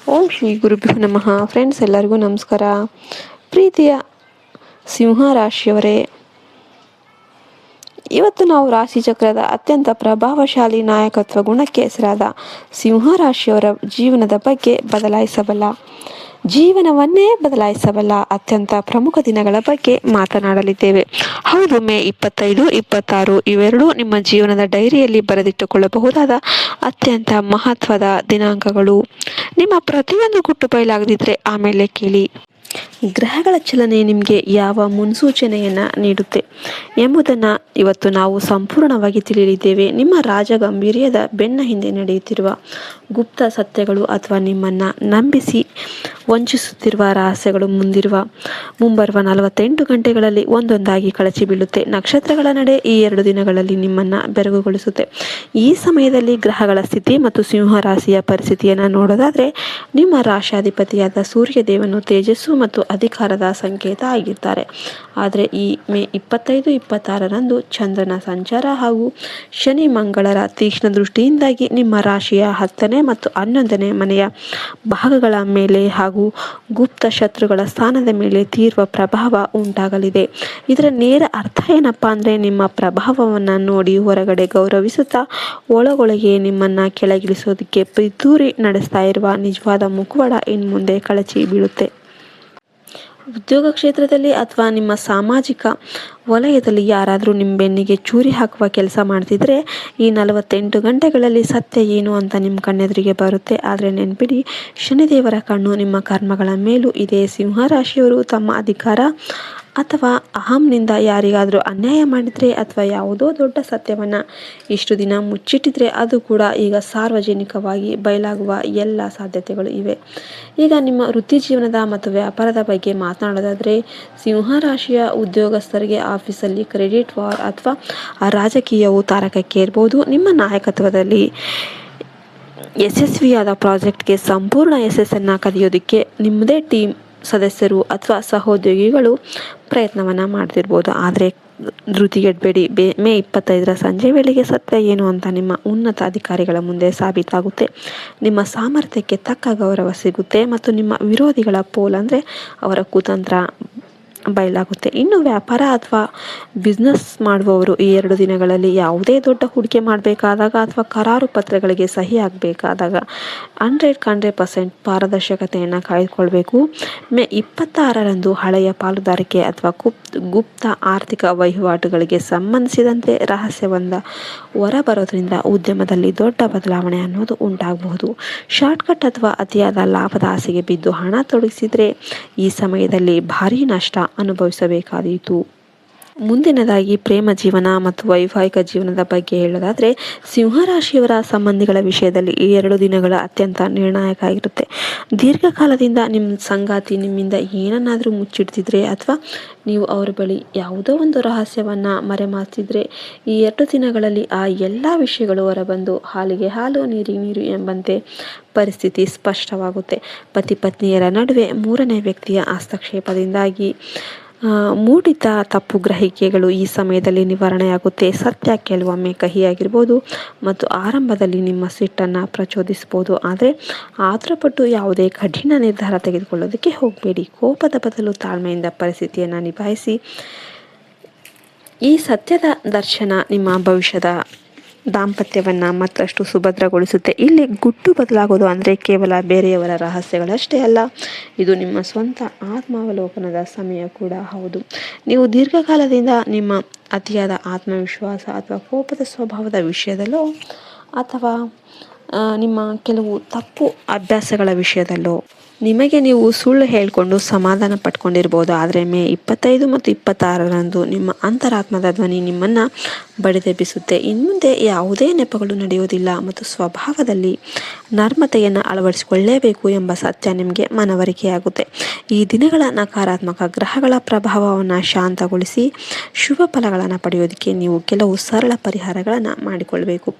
ಓಂ ಶ್ರೀ ಗುರುಭ್ಯೋ ನಮಃ. ಫ್ರೆಂಡ್ಸ್, ಎಲ್ಲರಿಗೂ ನಮಸ್ಕಾರ. ಪ್ರೀತಿಯ ಸಿಂಹ ರಾಶಿಯವರೇ, ಇವತ್ತು ನಾವು ರಾಶಿಚಕ್ರದ ಅತ್ಯಂತ ಪ್ರಭಾವಶಾಲಿ ನಾಯಕತ್ವ ಗುಣಕ್ಕೆ ಹೆಸರಾದ ಸಿಂಹ ರಾಶಿಯವರ ಜೀವನವನ್ನೇ ಬದಲಾಯಿಸಬಲ್ಲ ಅತ್ಯಂತ ಪ್ರಮುಖ ದಿನಗಳ ಬಗ್ಗೆ ಮಾತನಾಡಲಿದ್ದೇವೆ. ಹೌದು, ಮೇ 25, 26 ಇವೆರಡೂ ನಿಮ್ಮ ಜೀವನದ ಡೈರಿಯಲ್ಲಿ ಬರೆದಿಟ್ಟುಕೊಳ್ಳಬಹುದಾದ ಅತ್ಯಂತ ಮಹತ್ವದ ದಿನಾಂಕಗಳು. ನಿಮ್ಮ ಪ್ರತಿಯೊಂದು ಗುಟ್ಟು ಬಯಲಾಗದಿದ್ರೆ ಆಮೇಲೆ ಕೇಳಿ. ಗ್ರಹಗಳ ಚಲನೆ ನಿಮಗೆ ಯಾವ ಮುನ್ಸೂಚನೆಯನ್ನು ನೀಡುತ್ತೆ ಎಂಬುದನ್ನು ಇವತ್ತು ನಾವು ಸಂಪೂರ್ಣವಾಗಿ ತಿಳಿಯಲಿದ್ದೇವೆ. ನಿಮ್ಮ ರಾಜಗಂಭೀರ್ಯದ ಬೆನ್ನ ಹಿಂದೆ ನಡೆಯುತ್ತಿರುವ ಗುಪ್ತ ಸತ್ಯಗಳು ಅಥವಾ ನಿಮ್ಮನ್ನು ನಂಬಿಸಿ ವಂಚಿಸುತ್ತಿರುವ ರಹಸ್ಯಗಳು ಮುಂಬರುವ 48 ಗಂಟೆಗಳಲ್ಲಿ ಒಂದೊಂದಾಗಿ ಕಳಚಿ ಬೀಳುತ್ತೆ. ನಕ್ಷತ್ರಗಳ ನಡೆ ಈ 2 ದಿನಗಳಲ್ಲಿ ನಿಮ್ಮನ್ನು ಬೆರಗುಗೊಳಿಸುತ್ತೆ. ಈ ಸಮಯದಲ್ಲಿ ಗ್ರಹಗಳ ಸ್ಥಿತಿ ಮತ್ತು ಸಿಂಹ ರಾಶಿಯ ಪರಿಸ್ಥಿತಿಯನ್ನು ನೋಡೋದಾದ್ರೆ, ನಿಮ್ಮ ರಾಶಾಧಿಪತಿಯಾದ ಸೂರ್ಯದೇವನು ತೇಜಸ್ಸು ಮತ್ತು ಅಧಿಕಾರದ ಸಂಕೇತ ಆಗಿರ್ತಾರೆ. ಆದರೆ ಈ ಮೇ 25, 26ರಂದು ಚಂದ್ರನ ಸಂಚಾರ ಹಾಗೂ ಶನಿ ಮಂಗಳರ ತೀಕ್ಷ್ಣ ದೃಷ್ಟಿಯಿಂದಾಗಿ ನಿಮ್ಮ ರಾಶಿಯ 10ನೇ ಮತ್ತು 11ನೇ ಮನೆಯ ಭಾಗಗಳ ಮೇಲೆ ಹಾಗೂ ಗುಪ್ತ ಶತ್ರುಗಳ ಸ್ಥಾನದ ಮೇಲೆ ತೀವ್ರ ಪ್ರಭಾವ ಉಂಟಾಗಲಿದೆ. ಇದರ ನೇರ ಅರ್ಥ ಏನಪ್ಪಾ ಅಂದರೆ, ನಿಮ್ಮ ಪ್ರಭಾವವನ್ನು ನೋಡಿ ಹೊರಗಡೆ ಗೌರವಿಸುತ್ತಾ ಒಳಗೊಳಗೆ ನಿಮ್ಮನ್ನು ಕೆಳಗಿಳಿಸೋದಕ್ಕೆ ಪಿತೂರಿ ನಡೆಸ್ತಾ ಇರುವ ನಿಜವಾದ ಮುಖವಾಡ ಇನ್ನು ಮುಂದೆ ಕಳಚಿ ಬೀಳುತ್ತೆ. ಉದ್ಯೋಗ ಕ್ಷೇತ್ರದಲ್ಲಿ ಅಥವಾ ನಿಮ್ಮ ಸಾಮಾಜಿಕ ವಲಯದಲ್ಲಿ ಯಾರಾದರೂ ನಿಮ್ಮ ಬೆನ್ನಿಗೆ ಚೂರಿ ಹಾಕುವ ಕೆಲಸ ಮಾಡ್ತಿದ್ರೆ, ಈ 48 ಗಂಟೆಗಳಲ್ಲಿ ಸತ್ಯ ಏನು ಅಂತ ನಿಮ್ಮ ಕಣ್ಣೆದುರಿಗೆ ಬರುತ್ತೆ. ಆದರೆ ನೆನ್ಪಿಡಿ, ಶನಿದೇವರ ಕಣ್ಣು ನಿಮ್ಮ ಕರ್ಮಗಳ ಮೇಲೂ ಇದೆ. ಸಿಂಹ ರಾಶಿಯವರು ತಮ್ಮ ಅಧಿಕಾರ ಅಥವಾ ಅಹಂನಿಂದ ಯಾರಿಗಾದರೂ ಅನ್ಯಾಯ ಮಾಡಿದರೆ ಅಥವಾ ಯಾವುದೋ ದೊಡ್ಡ ಸತ್ಯವನ್ನು ಇಷ್ಟು ದಿನ ಮುಚ್ಚಿಟ್ಟಿದ್ರೆ ಅದು ಕೂಡ ಈಗ ಸಾರ್ವಜನಿಕವಾಗಿ ಬಯಲಾಗುವ ಎಲ್ಲ ಸಾಧ್ಯತೆಗಳು ಇವೆ. ಈಗ ನಿಮ್ಮ ವೃತ್ತಿ ಜೀವನದ ಮತ್ತು ವ್ಯಾಪಾರದ ಬಗ್ಗೆ ಮಾತನಾಡೋದಾದರೆ, ಸಿಂಹ ರಾಶಿಯ ಉದ್ಯೋಗಸ್ಥರಿಗೆ ಆಫೀಸಲ್ಲಿ ಕ್ರೆಡಿಟ್ ವಾರ್ ಅಥವಾ ರಾಜಕೀಯವು ತಾರಕಕ್ಕೆ ಇರ್ಬೋದು. ನಿಮ್ಮ ನಾಯಕತ್ವದಲ್ಲಿ ಯಶಸ್ವಿಯಾದ ಪ್ರಾಜೆಕ್ಟ್ಗೆ ಸಂಪೂರ್ಣ ಯಶಸ್ಸನ್ನು ಕದಿಯೋದಕ್ಕೆ ನಿಮ್ಮದೇ ಟೀಮ್ ಸದಸ್ಯರು ಅಥವಾ ಸಹೋದ್ಯೋಗಿಗಳು ಪ್ರಯತ್ನವನ್ನು ಮಾಡ್ತಿರ್ಬೋದು. ಆದರೆ ಧೃತಿಗೆಡಬೇಡಿ, ಮೇ 25ರ ಸಂಜೆ ವೇಳೆಗೆ ಸತ್ಯ ಏನು ಅಂತ ನಿಮ್ಮ ಉನ್ನತ ಅಧಿಕಾರಿಗಳ ಮುಂದೆ ಸಾಬೀತಾಗುತ್ತೆ. ನಿಮ್ಮ ಸಾಮರ್ಥ್ಯಕ್ಕೆ ತಕ್ಕ ಗೌರವ ಸಿಗುತ್ತೆ ಮತ್ತು ನಿಮ್ಮ ವಿರೋಧಿಗಳ ಪೋಲ್ ಅಂದರೆ ಅವರ ಕುತಂತ್ರ ಬಯಲಾಗುತ್ತೆ. ಇನ್ನು ವ್ಯಾಪಾರ ಅಥವಾ ಬಿಸ್ನೆಸ್ ಮಾಡುವವರು ಈ 2 ದಿನಗಳಲ್ಲಿ ಯಾವುದೇ ದೊಡ್ಡ ಹೂಡಿಕೆ ಮಾಡಬೇಕಾದಾಗ ಅಥವಾ ಕರಾರು ಪತ್ರಗಳಿಗೆ ಸಹಿ ಆಗಬೇಕಾದಾಗ 100% ಪಾರದರ್ಶಕತೆಯನ್ನು ಕಾಯ್ದುಕೊಳ್ಬೇಕು. ಮೇ 26ರಂದು ಹಳೆಯ ಪಾಲುದಾರಿಕೆ ಅಥವಾ ಗುಪ್ತ ಆರ್ಥಿಕ ವಹಿವಾಟುಗಳಿಗೆ ಸಂಬಂಧಿಸಿದಂತೆ ರಹಸ್ಯವೊಂದ ಹೊರಬರೋದ್ರಿಂದ ಉದ್ಯಮದಲ್ಲಿ ದೊಡ್ಡ ಬದಲಾವಣೆ ಅನ್ನೋದು ಉಂಟಾಗಬಹುದು. ಶಾರ್ಟ್ಕಟ್ ಅಥವಾ ಅತಿಯಾದ ಲಾಭದ ಆಸೆಗೆ ಬಿದ್ದು ಹಣ ತೊಡಗಿಸಿದ್ರೆ ಈ ಸಮಯದಲ್ಲಿ ಭಾರೀ ನಷ್ಟ ಅನುಭವಿಸಬೇಕಾದೀತು. ಮುಂದಿನದಾಗಿ ಪ್ರೇಮ ಜೀವನ ಮತ್ತು ವೈವಾಹಿಕ ಜೀವನದ ಬಗ್ಗೆ ಹೇಳೋದಾದರೆ, ಸಿಂಹರಾಶಿಯವರ ಸಂಬಂಧಿಗಳ ವಿಷಯದಲ್ಲಿ ಈ 2 ದಿನಗಳ ಅತ್ಯಂತ ನಿರ್ಣಾಯಕ ಆಗಿರುತ್ತೆ. ದೀರ್ಘಕಾಲದಿಂದ ನಿಮ್ಮ ಸಂಗಾತಿ ನಿಮ್ಮಿಂದ ಏನನ್ನಾದರೂ ಮುಚ್ಚಿಡ್ತಿದ್ರೆ ಅಥವಾ ನೀವು ಅವರ ಬಳಿ ಯಾವುದೋ ಒಂದು ರಹಸ್ಯವನ್ನು ಮರೆಮಾಚಿದ್ರೆ ಈ 2 ದಿನಗಳಲ್ಲಿ ಆ ಎಲ್ಲ ವಿಷಯಗಳು ಹೊರಬಂದು ಹಾಲಿಗೆ ಹಾಲು ನೀರಿಗೆ ನೀರು ಎಂಬಂತೆ ಪರಿಸ್ಥಿತಿ ಸ್ಪಷ್ಟವಾಗುತ್ತೆ. ಪತಿ ಪತ್ನಿಯರ ನಡುವೆ 3ನೇ ವ್ಯಕ್ತಿಯ ಹಸ್ತಕ್ಷೇಪದಿಂದಾಗಿ ಮೂಡಿದ ತಪ್ಪು ಗ್ರಹಿಕೆಗಳು ಈ ಸಮಯದಲ್ಲಿ ನಿವಾರಣೆಯಾಗುತ್ತೆ. ಸತ್ಯ ಕೆಲವೊಮ್ಮೆ ಕಹಿಯಾಗಿರ್ಬೋದು ಮತ್ತು ಆರಂಭದಲ್ಲಿ ನಿಮ್ಮ ಸಿಟ್ಟನ್ನು ಪ್ರಚೋದಿಸ್ಬೋದು. ಆದರೆ ಆತುರಪಟ್ಟು ಯಾವುದೇ ಕಠಿಣ ನಿರ್ಧಾರ ತೆಗೆದುಕೊಳ್ಳೋದಕ್ಕೆ ಹೋಗಬೇಡಿ. ಕೋಪದ ಬದಲು ತಾಳ್ಮೆಯಿಂದ ಪರಿಸ್ಥಿತಿಯನ್ನು ನಿಭಾಯಿಸಿ. ಈ ಸತ್ಯದ ದರ್ಶನ ನಿಮ್ಮ ಭವಿಷ್ಯದ ದಾಂಪತ್ಯವನ್ನು ಮತ್ತಷ್ಟು ಸುಭದ್ರಗೊಳಿಸುತ್ತೆ. ಇಲ್ಲಿ ಗುಟ್ಟು ಬದಲಾಗೋದು ಅಂದರೆ ಕೇವಲ ಬೇರೆಯವರ ರಹಸ್ಯಗಳಷ್ಟೇ ಅಲ್ಲ, ಇದು ನಿಮ್ಮ ಸ್ವಂತ ಆತ್ಮಾವಲೋಕನದ ಸಮಯ ಕೂಡ ಹೌದು. ನೀವು ದೀರ್ಘಕಾಲದಿಂದ ನಿಮ್ಮ ಅತಿಯಾದ ಆತ್ಮವಿಶ್ವಾಸ ಅಥವಾ ಕೋಪದ ಸ್ವಭಾವದ ವಿಷಯದಲ್ಲೋ ಅಥವಾ ನಿಮ್ಮ ಕೆಲವು ತಪ್ಪು ಅಭ್ಯಾಸಗಳ ವಿಷಯದಲ್ಲೋ ನಿಮಗೆ ನೀವು ಸುಳ್ಳು ಹೇಳಿಕೊಂಡು ಸಮಾಧಾನ ಪಟ್ಕೊಂಡಿರ್ಬೋದು. ಆದರೆ ಮೇ 25 ಮತ್ತು 26ರಂದು ನಿಮ್ಮ ಅಂತರಾತ್ಮದ ಧ್ವನಿ ನಿಮ್ಮನ್ನು ಬಡಿದೆಬ್ಬಿಸುತ್ತೆ. ಇನ್ಮುಂದೆ ಯಾವುದೇ ನೆಪಗಳು ನಡೆಯುವುದಿಲ್ಲ ಮತ್ತು ಸ್ವಭಾವದಲ್ಲಿ ನರ್ಮತೆಯನ್ನು ಅಳವಡಿಸಿಕೊಳ್ಳಲೇಬೇಕು ಎಂಬ ಸತ್ಯ ನಿಮಗೆ ಮನವರಿಕೆಯಾಗುತ್ತೆ. ಈ ದಿನಗಳ ನಕಾರಾತ್ಮಕ ಗ್ರಹಗಳ ಪ್ರಭಾವವನ್ನು ಶಾಂತಗೊಳಿಸಿ ಶುಭ ಫಲಗಳನ್ನು ಪಡೆಯೋದಕ್ಕೆ ನೀವು ಕೆಲವು ಸರಳ ಪರಿಹಾರಗಳನ್ನು ಮಾಡಿಕೊಳ್ಬೇಕು.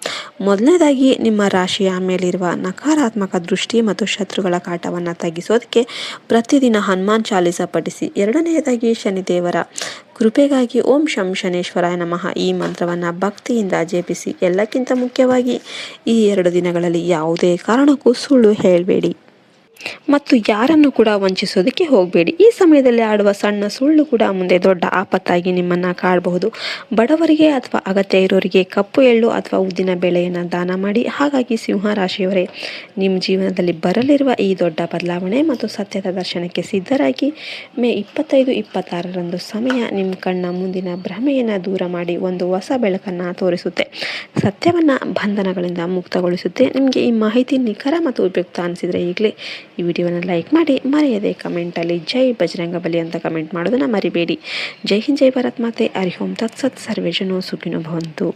ಮೊದಲನೇದಾಗಿ, ನಿಮ್ಮ ರಾಶಿಯ ಮೇಲಿರುವ ನಕಾರಾತ್ಮಕ ದೃಷ್ಟಿ ಮತ್ತು ಶತ್ರುಗಳ ಕಾಟವನ್ನು ತಗ್ಗಿಸೋದಕ್ಕೆ ಪ್ರತಿದಿನ ಹನುಮಾನ್ ಚಾಲೀಸ ಪಠಿಸಿ. ಎರಡನೆಯದಾಗಿ, ಶನಿದೇವರ ಕೃಪೆಗಾಗಿ ಓಂ ಶಂ ಶನೇಶ್ವರಾಯ ನಮಃ ಈ ಮಂತ್ರವನ್ನು ಭಕ್ತಿಯಿಂದ ಜಪಿಸಿ. ಎಲ್ಲಕ್ಕಿಂತ ಮುಖ್ಯವಾಗಿ ಈ 2 ದಿನಗಳಲ್ಲಿ ಯಾವುದೇ ಕಾರಣಕ್ಕೂ ಸುಳ್ಳು ಹೇಳಬೇಡಿ. ಮತ್ತು ಯಾರನ್ನು ಕೂಡ ವಂಚಿಸೋದಕ್ಕೆ ಹೋಗಬೇಡಿ. ಈ ಸಮಯದಲ್ಲಿ ಆಡುವ ಸಣ್ಣ ಸುಳ್ಳು ಕೂಡ ಮುಂದೆ ದೊಡ್ಡ ಆಪತ್ತಾಗಿ ನಿಮ್ಮನ್ನು ಕಾಡಬಹುದು. ಬಡವರಿಗೆ ಅಥವಾ ಅಗತ್ಯ ಇರೋರಿಗೆ ಕಪ್ಪು ಎಳ್ಳು ಅಥವಾ ಉದ್ದಿನ ಬೇಳೆಯನ್ನು ದಾನ ಮಾಡಿ. ಹಾಗಾಗಿ ಸಿಂಹ ರಾಶಿಯವರೇ, ನಿಮ್ಮ ಜೀವನದಲ್ಲಿ ಬರಲಿರುವ ಈ ದೊಡ್ಡ ಬದಲಾವಣೆ ಮತ್ತು ಸತ್ಯದ ದರ್ಶನಕ್ಕೆ ಸಿದ್ಧರಾಗಿ. ಮೇ 25-26ರಂದು ಸಮಯ ನಿಮ್ಮ ಕಣ್ಣ ಮುಂದಿನ ಭ್ರಮೆಯನ್ನು ದೂರ ಮಾಡಿ ಒಂದು ಹೊಸ ಬೆಳಕನ್ನು ತೋರಿಸುತ್ತೆ. ಸತ್ಯವನ್ನು ಬಂಧನಗಳಿಂದ ಮುಕ್ತಗೊಳಿಸುತ್ತೆ. ನಿಮಗೆ ಈ ಮಾಹಿತಿ ನಿಖರ ಮತ್ತು ಉಪಯುಕ್ತ ಅನಿಸಿದರೆ ಈಗಲೇ ಈ ವಿಡಿಯೋನ ಲೈಕ್ ಮಾಡಿ, ಮರೆಯದೆ ಕಮೆಂಟಲ್ಲಿ ಜೈ ಬಜರಂಗಬಲಿ ಅಂತ ಕಮೆಂಟ್ ಮಾಡೋದನ್ನು ಮರಿಬೇಡಿ. ಜೈ ಹಿಂದ್, ಜೈ ಭಾರತ್ ಮಾತೆ, ಹರಿ ಓಂ ತತ್ಸತ್, ಸರ್ವೇ ಜನೋ ಸುಖಿನೋ ಭವಂತು.